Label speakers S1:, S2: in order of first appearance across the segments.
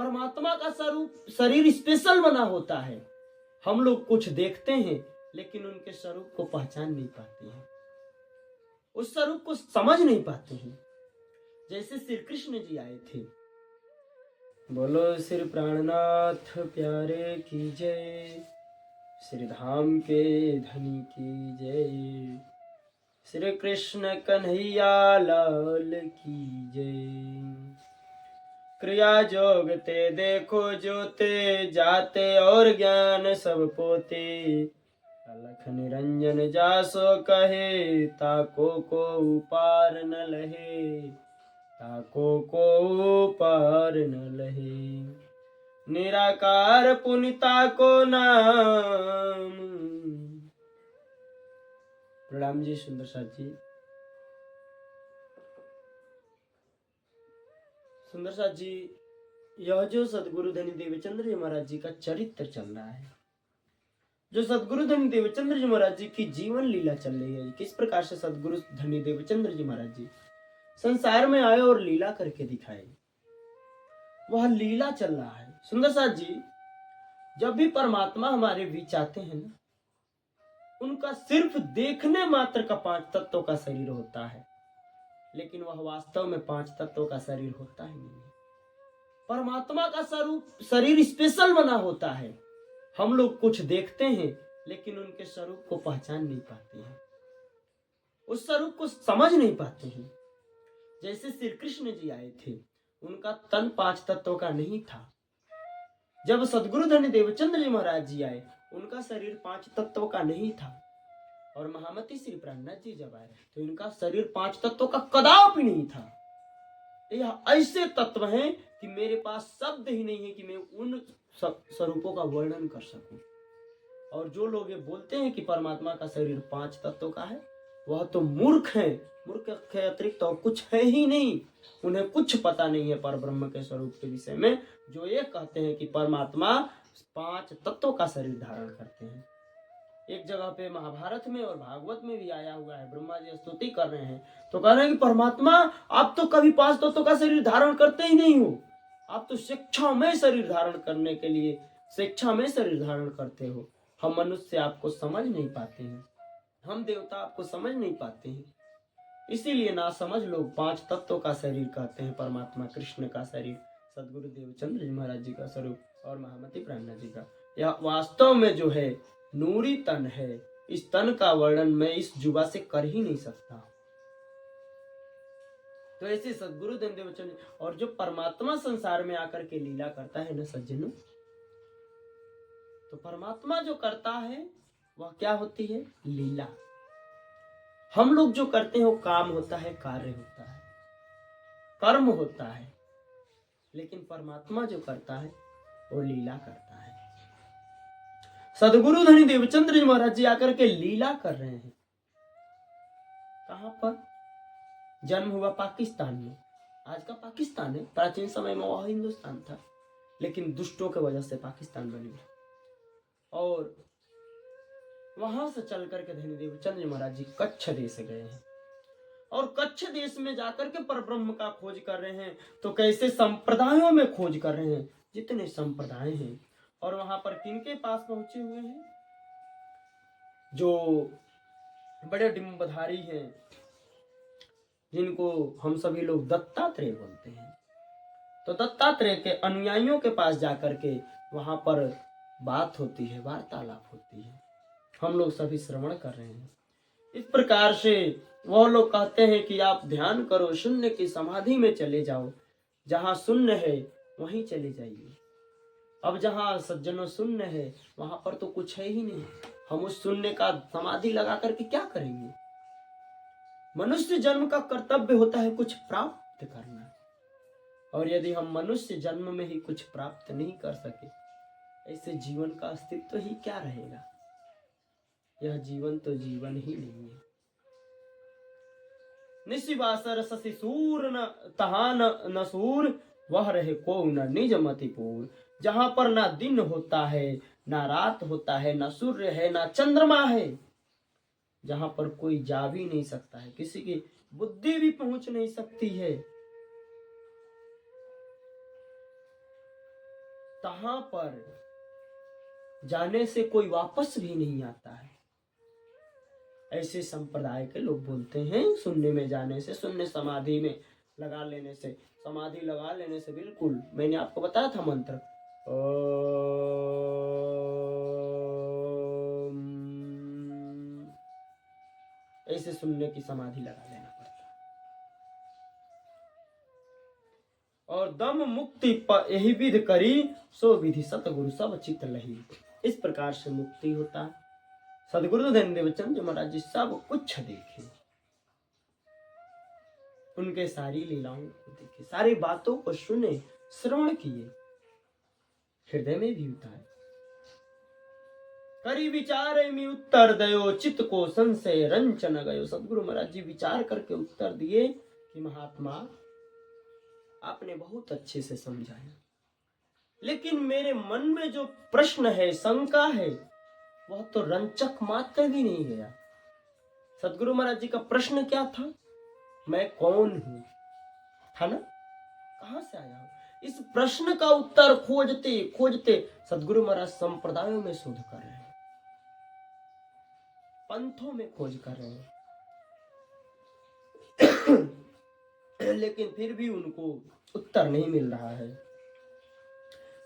S1: परमात्मा का स्वरूप शरीर स्पेशल बना होता है। हम लोग कुछ देखते हैं लेकिन उनके स्वरूप को पहचान नहीं पाते हैं, उस स्वरूप को समझ नहीं पाते हैं। जैसे श्री कृष्ण जी आए थे। बोलो श्री प्राणनाथ प्यारे की जय, श्री धाम के धनी की जय, श्री कृष्ण कन्हैया लाल की जय। क्रिया जोग ते देखो जोते, जाते और ज्ञान सब पोते, अलख निरंजन जासो कहे, ताको को पार न लहे, ताको को पार न लहे। निराकार पुनिता को नाम। प्रणाम जी सुंदर साथ जी। सुंदर साथ जी, यह जो सदगुरु धनी देवचंद्र जी महाराज जी का चरित्र चल रहा है, जो सदगुरु धनी देवचंद्र जी महाराज जी की जीवन लीला चल रही है, किस प्रकार से सदगुरु धनी देवचंद्र जी महाराज जी संसार में आए और लीला करके दिखाए, वह लीला चल रहा है। सुंदर साथ जी, जब भी परमात्मा हमारे बीच आते हैं ना, उनका सिर्फ देखने मात्र का 5 तत्वों का शरीर होता है, लेकिन वह वास्तव में 5 तत्वों का शरीर होता ही नहीं है। परमात्मा का स्वरूप शरीर स्पेशल बना होता है। हम लोग कुछ देखते हैं लेकिन उनके स्वरूप को पहचान नहीं पाते हैं, उस स्वरूप को समझ नहीं पाते हैं। जैसे श्री कृष्ण जी आए थे, उनका तन 5 तत्वों का नहीं था। जब सदगुरु धनी देवचंद्र जी महाराज जी आए, उनका शरीर 5 तत्वों का नहीं था। और महामती श्री प्राणनाथ जी जब आए तो इनका शरीर 5 तत्वों का कदापि नहीं था। यह ऐसे तत्व हैं कि मेरे पास शब्द ही नहीं है कि मैं उन स्वरूपों का वर्णन कर सकूं। और जो लोग ये बोलते हैं कि परमात्मा का शरीर 5 तत्वों का है, वह तो मूर्ख है। मूर्ख के अतिरिक्त और कुछ है ही नहीं। उन्हें कुछ पता नहीं है परब्रह्म के स्वरूप के विषय में, जो ये कहते हैं कि परमात्मा 5 तत्वों का शरीर धारण करते हैं। एक जगह पे महाभारत में और भागवत में भी आया हुआ है, ब्रह्मा जी स्तुति कर रहे हैं तो कह रहे हैं कि परमात्मा आप तो कभी 5 तत्वों का शरीर धारण करते ही नहीं हो, आप तो शिक्षा में शरीर धारण करने के लिए शिक्षा में शरीर धारण करते हो। हम मनुष्य आपको समझ नहीं पाते हैं, हम देवता आपको समझ नहीं पाते हैं, इसीलिए ना समझ लोग 5 तत्वों का शरीर कहते हैं। परमात्मा कृष्ण का शरीर, सदगुरु देवचंद्र जी महाराज जी का स्वरूप और महामती प्राणनाथ जी का, यह वास्तव में जो है नूरी तन है। इस तन का वर्णन मैं इस जुबा से कर ही नहीं सकता। तो ऐसे सदगुरु देवचंद्र, और जो परमात्मा संसार में आकर के लीला करता है ना सज्जनों, तो परमात्मा जो करता है वह क्या होती है? लीला। हम लोग जो करते हैं वो काम होता है, कार्य होता है, कर्म होता है, लेकिन परमात्मा जो करता है वो लीला करता है। सदगुरु धनी देवचंद्र जी महाराज जी आकर के लीला कर रहे हैं। कहां पर? जन्म हुआ पाकिस्तान में। आज का पाकिस्तान है, प्राचीन समय में वह हिंदुस्तान था, लेकिन दुष्टों की वजह से पाकिस्तान बन गया। और वहां से चल करके धनी देवचंद्र जी महाराज जी कच्छ देश गए हैं, और कच्छ देश में जाकर के परब्रह्म का खोज कर रहे हैं। तो कैसे संप्रदायों में खोज कर रहे हैं, जितने संप्रदाय हैं। और वहां पर किनके पास पहुंचे हुए हैं? जो बड़े डिंबधारी हैं, जिनको हम सभी लोग दत्तात्रेय बोलते हैं। तो दत्तात्रेय के अनुयायियों के पास जाकर के वहां पर बात होती है, वार्तालाप होती है, हम लोग सभी श्रवण कर रहे हैं। इस प्रकार से वह लोग कहते हैं कि आप ध्यान करो, शून्य की समाधि में चले जाओ, जहां शून्य है वहीं चले जाइए। अब जहां सज्जनों शून्य है वहां पर तो कुछ है ही नहीं, हम उस शून्य का समाधि लगा करके क्या करेंगे? मनुष्य जन्म का कर्तव्य होता है कुछ प्राप्त करना, और यदि हम मनुष्य जन्म में ही कुछ प्राप्त नहीं कर सके, ऐसे जीवन का अस्तित्व ही क्या रहेगा? यह जीवन तो जीवन ही नहीं है। निशिवासर शशि सूर न तहा न सूर, वह रहे को न निज मतिपूर। जहां पर ना दिन होता है, ना रात होता है, ना सूर्य है, ना चंद्रमा है, जहां पर कोई जा भी नहीं सकता है, किसी की बुद्धि भी पहुंच नहीं सकती है, तहां पर जाने से कोई वापस भी नहीं आता है। ऐसे संप्रदाय के लोग बोलते हैं शून्य में जाने से, शून्य समाधि में लगा लेने से, समाधि लगा लेने से बिल्कुल, मैंने आपको बताया था मंत्र ऐसे शून्य की समाधि लगा लेना पड़ता है। और दम मुक्ति यही विधि करी, सो विधि सतगुरु सब चित लही। इस प्रकार से मुक्ति होता है। सदगुरु धनदेवचंद महाराज जी सब कुछ देखे, उनके सारी लीलाओं को देखे, सारी बातों को सुने, श्रवण किए, हृदय में भी उतारे। करी विचार में उत्तर दयो, चित्त को संशय रंचन गयो। सदगुरु महाराज जी विचार करके उत्तर दिए कि महात्मा आपने बहुत अच्छे से समझाया, लेकिन मेरे मन में जो प्रश्न है, शंका है, वह तो रंचक मात्र भी नहीं गया। सदगुरु महाराज जी का प्रश्न क्या था? मैं कौन हूं, था ना? कहां से आया हूं? इस प्रश्न का उत्तर खोजते खोजते सदगुरु महाराज संप्रदायों में शोध कर रहे हैं, पंथों में खोज कर रहे हैं लेकिन फिर भी उनको उत्तर नहीं मिल रहा है।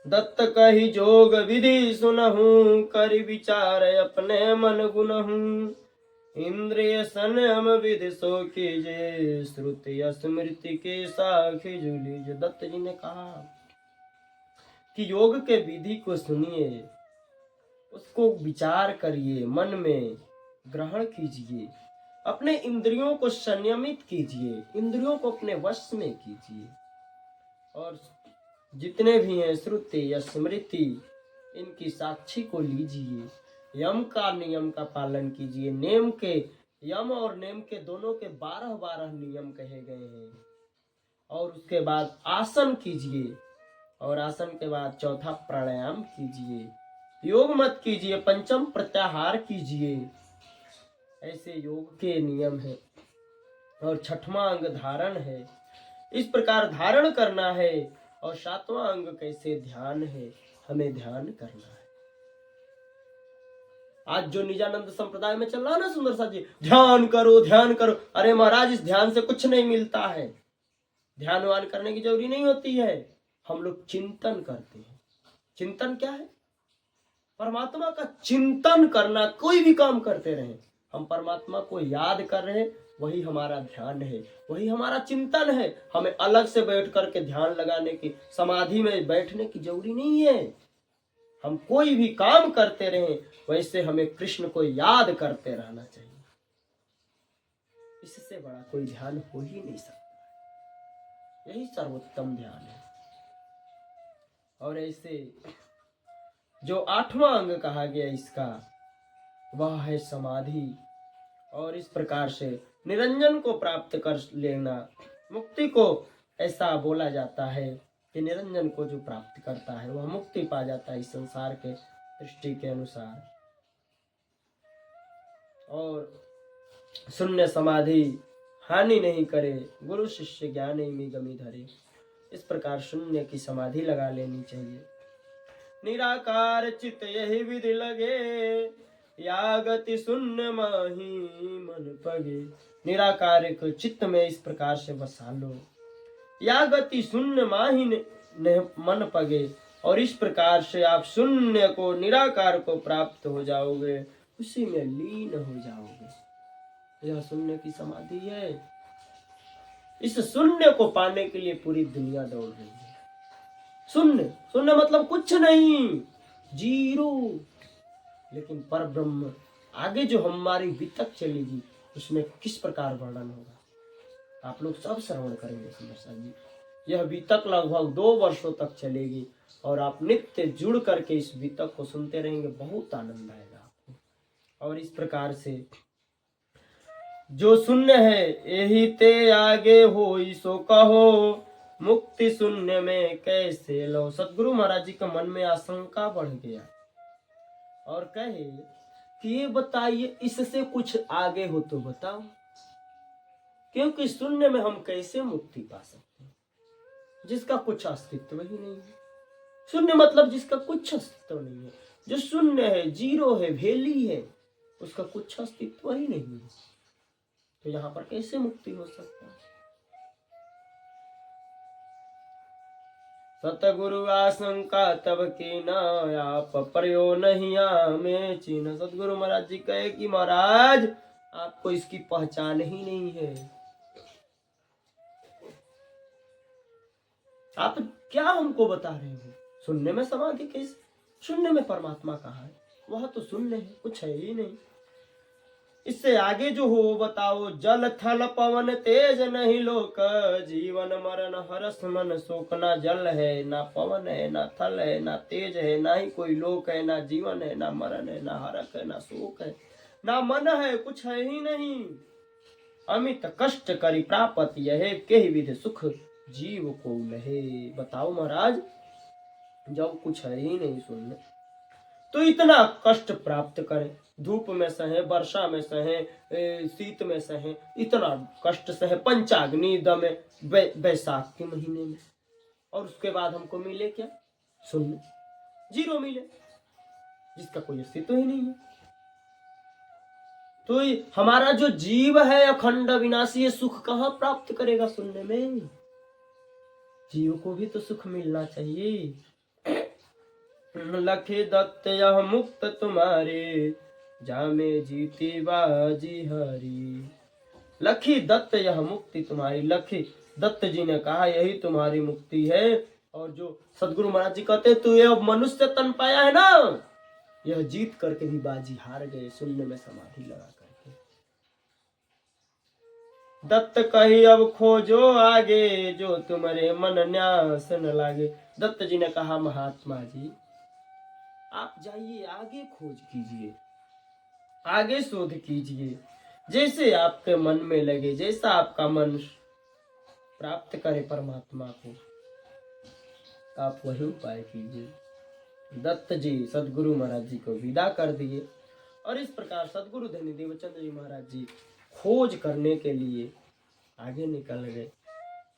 S1: दत्त कही जोग विधि सुनहु, कर विचार अपने मन गुनहु। इंद्रिय संयम विधि सो कीजे, श्रुति स्मृति के साखी झूलीजे। दत्त जी ने कहा कि योग के विधि को सुनिए, उसको विचार करिए, मन में ग्रहण कीजिए, अपने इंद्रियों को संयमित कीजिए, इंद्रियों को अपने वश में कीजिए, और जितने भी हैं श्रुति या स्मृति, इनकी साक्षी को लीजिए, यम का नियम का पालन कीजिए। नेम के, यम और नेम के दोनों के 12-12 नियम कहे गए हैं। और उसके बाद आसन कीजिए, और आसन के बाद चौथा प्राणायाम कीजिए, योग मत कीजिए, पंचम प्रत्याहार कीजिए। ऐसे योग के नियम है। और छठवां अंग धारण है, इस प्रकार धारण करना है। और सातवां अंग कैसे ध्यान है, हमें ध्यान करना है। आज जो निजानंद संप्रदाय में चल रहा है ना सुंदर सा जी, ध्यान करो ध्यान करो। अरे महाराज, इस ध्यान से कुछ नहीं मिलता है। ध्यान वान करने की जरूरी नहीं होती है। हम लोग चिंतन करते हैं। चिंतन क्या है? परमात्मा का चिंतन करना। कोई भी काम करते रहे, हम परमात्मा को याद कर रहे, वही हमारा ध्यान है, वही हमारा चिंतन है। हमें अलग से बैठ करके ध्यान लगाने की, समाधि में बैठने की जरूरी नहीं है। हम कोई भी काम करते रहे, वैसे हमें कृष्ण को याद करते रहना चाहिए। इससे बड़ा कोई ध्यान हो ही नहीं सकता। यही सर्वोत्तम ध्यान है। और ऐसे जो 8वां अंग कहा गया इसका, वह है समाधि। और इस प्रकार से निरंजन को प्राप्त कर लेना, मुक्ति को ऐसा बोला जाता है कि निरंजन को जो प्राप्त करता है वह मुक्ति पा जाता है इस संसार के दृष्टि के अनुसार। और शून्य समाधि हानि नहीं करे, गुरु शिष्य ज्ञान में गमी धरे। इस प्रकार शून्य की समाधि लगा लेनी चाहिए। निराकार चित यही विधि लगे, या गति शून्य माही मन पगे। निराकार को चित्त में इस प्रकार से बसा लो, या गति शून्य माही मन पगे। और इस प्रकार से आप शून्य को, निराकार को प्राप्त हो जाओगे, उसी में लीन हो जाओगे। यह शून्य की समाधि है। इस शून्य को पाने के लिए पूरी दुनिया दौड़ रही है। शून्य, शून्य मतलब कुछ नहीं, जीरो। लेकिन पर ब्रह्म आगे जो हमारी वितक चलेगी, उसमें किस प्रकार वर्णन होगा, आप लोग सब श्रवण करेंगे सुंदर सा जी। यह वितक लगभग 2 वर्षों तक चलेगी, और आप नित्य जुड़ करके इस वितक को सुनते रहेंगे, बहुत आनंद आएगा आपको। और इस प्रकार से जो शून्य है, यही ते आगे होई सो कहो, मुक्ति शून्य में कैसे लो। सदगुरु महाराज जी के मन में आशंका बढ़ गया, और कहे कि ये बताइए, इससे कुछ आगे हो तो बताओ, क्योंकि शून्य में हम कैसे मुक्ति पा सकते हैं, जिसका कुछ अस्तित्व ही नहीं है। शून्य मतलब जिसका कुछ अस्तित्व नहीं है, जो शून्य है, जीरो है, भेली है, उसका कुछ अस्तित्व ही नहीं है। तो यहाँ पर कैसे मुक्ति हो सकता है? सतगुरु आशंका तब की न आप प्रयो नहीं में चीन। सतगुरु महाराज जी कहे कि महाराज आपको इसकी पहचान ही नहीं है। आप क्या हमको बता रहे हो? शून्य में समाधि कैसे? शून्य में परमात्मा कहाँ है? वह तो शून्य है, कुछ है ही नहीं। इससे आगे जो हो बताओ। जल थल पवन तेज नहीं लोक, जीवन मरण हरस मन शोक। ना जल है, ना पवन है, ना थल है, ना तेज है, ना ही कोई लोक है, ना जीवन है, ना मरण है, ना हरक है, ना शोक है, ना मन है, कुछ है ही नहीं। अमित कष्ट करी प्राप्त यह के विधि सुख जीव को लहे। बताओ महाराज, जब कुछ है ही नहीं शून्य, तो इतना कष्ट प्राप्त करें। धूप में सहे, वर्षा में सहे, शीत में सहे, इतना कष्ट सहे, पंचाग्नि दमे, बैसाख के महीने में, और उसके बाद हमको मिले क्या? शून्य, जीरो मिले, जिसका कोई अस्तित्व ही नहीं है। तो हमारा जो जीव है अखंड विनाशी, सुख कहाँ प्राप्त करेगा? शून्य में। जीव को भी तो सुख मिलना चाहिए। लखे दत्त यह मुक्त तुम्हारे, जामे जीती बाजी हरी। लखी दत्त यह मुक्ति तुम्हारी। लखी दत्त जी ने कहा यही तुम्हारी मुक्ति है। और जो सदगुरु महाराज जी कहते तू ये मनुष्य तन पाया है ना, यह जीत करके भी बाजी हार गए, शून्य में समाधि लगा करके। दत्त कही अब खोजो आगे, जो तुम्हारे मन न्यास न लागे। दत्त जी ने कहा महात्मा जी आप जाइए, आगे खोज कीजिए, आगे शोध कीजिए, जैसे आपके मन में लगे, जैसा आपका मन प्राप्त करे परमात्मा को, आप वही उपाय कीजिए। दत्त जी सदगुरु महाराज जी को विदा कर दिए। और इस प्रकार सदगुरु धनी देवचंद्र जी महाराज जी खोज करने के लिए आगे निकल गए।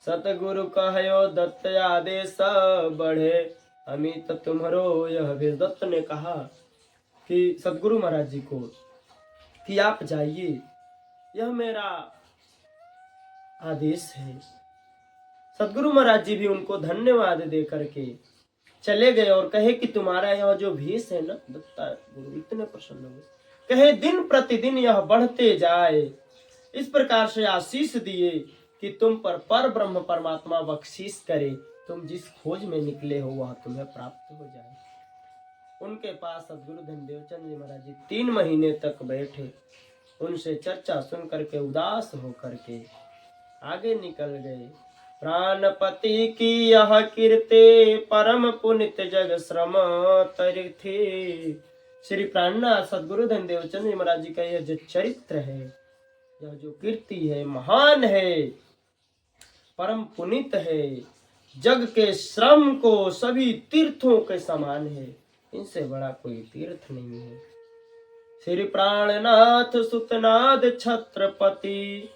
S1: सतगुरु कहो दत्त आदेश बढ़े, अमित तुम्हारो यह भेष। दत्त ने कहा कि सदगुरु महाराज जी को कि आप जाइए, यह मेरा आदेश है। सदगुरु महाराज जी भी उनको धन्यवाद दे करके चले गए और कहे कि तुम्हारा यह जो भेष है ना, दत्ता गुरु इतने प्रसन्न हुए, कहे दिन प्रतिदिन यह बढ़ते जाए। इस प्रकार से आशीष दिए कि तुम पर ब्रह्म परमात्मा बख्शीश करे, तुम जिस खोज में निकले हो वह तुम्हें प्राप्त हो जाए। उनके पास सदगुरु धन देवचंद जी महाराज जी 3 महीने तक बैठे, उनसे चर्चा सुन करके उदास हो करके आगे निकल गए। प्राणपति की यह कीर्ति, परम पुनित जग श्रम तरिथे। श्री प्राणनाथ सदगुरु धन देवचंद जी महाराज जी का यह जो चरित्र है, यह जो कीर्ति है, महान है, परम पुनित है, जग के श्रम को सभी तीर्थों के समान है, इनसे बड़ा कोई तीर्थ नहीं है। श्री प्राणनाथ सुतनाद छत्रपति,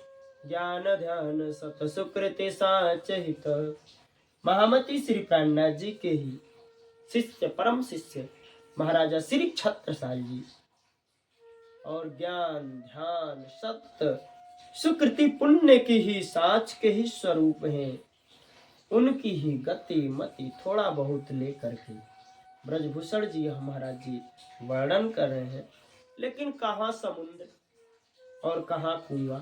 S1: ज्ञान ध्यान सत सुकृति साचहित। महामती श्री प्राणनाथ जी के ही शिष्य, परम शिष्य महाराजा श्री छत्रसाल जी, और ज्ञान ध्यान सत्य सुकृति पुण्य की ही साच के ही स्वरूप हैं। उनकी ही गति मति थोड़ा बहुत लेकर के ब्रजभूषण जी महाराज जी वर्णन कर रहे हैं। लेकिन कहाँ समुद्र और कहाँ कुआं?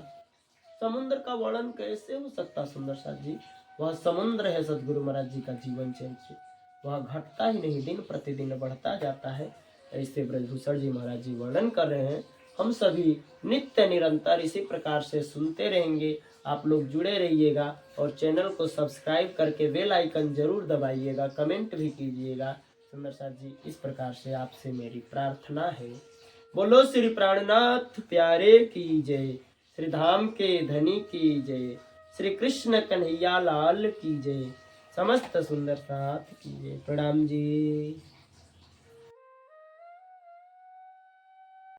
S1: समुद्र का वर्णन कैसे हो सकता सुंदर साथ जी? वह समुद्र है सदगुरु महाराज जी का जीवन चरित्र, वह घटता ही नहीं, दिन प्रतिदिन बढ़ता जाता है। ऐसे ब्रजभूषण जी महाराज जी वर्णन कर रहे हैं। हम सभी नित्य निरंतर इसी प्रकार से सुनते रहेंगे। आप लोग जुड़े रहिएगा और चैनल को सब्सक्राइब करके बेल आइकन जरूर दबाइएगा, कमेंट भी कीजिएगा। सुंदर साथ जी इस प्रकार से आपसे मेरी प्रार्थना है। बोलो श्री प्राणनाथ प्यारे की जय, श्री धाम के धनी की जय, श्री कृष्ण कन्हैया लाल की जय, समस्त सुंदर साथ की जय। प्रणाम जी।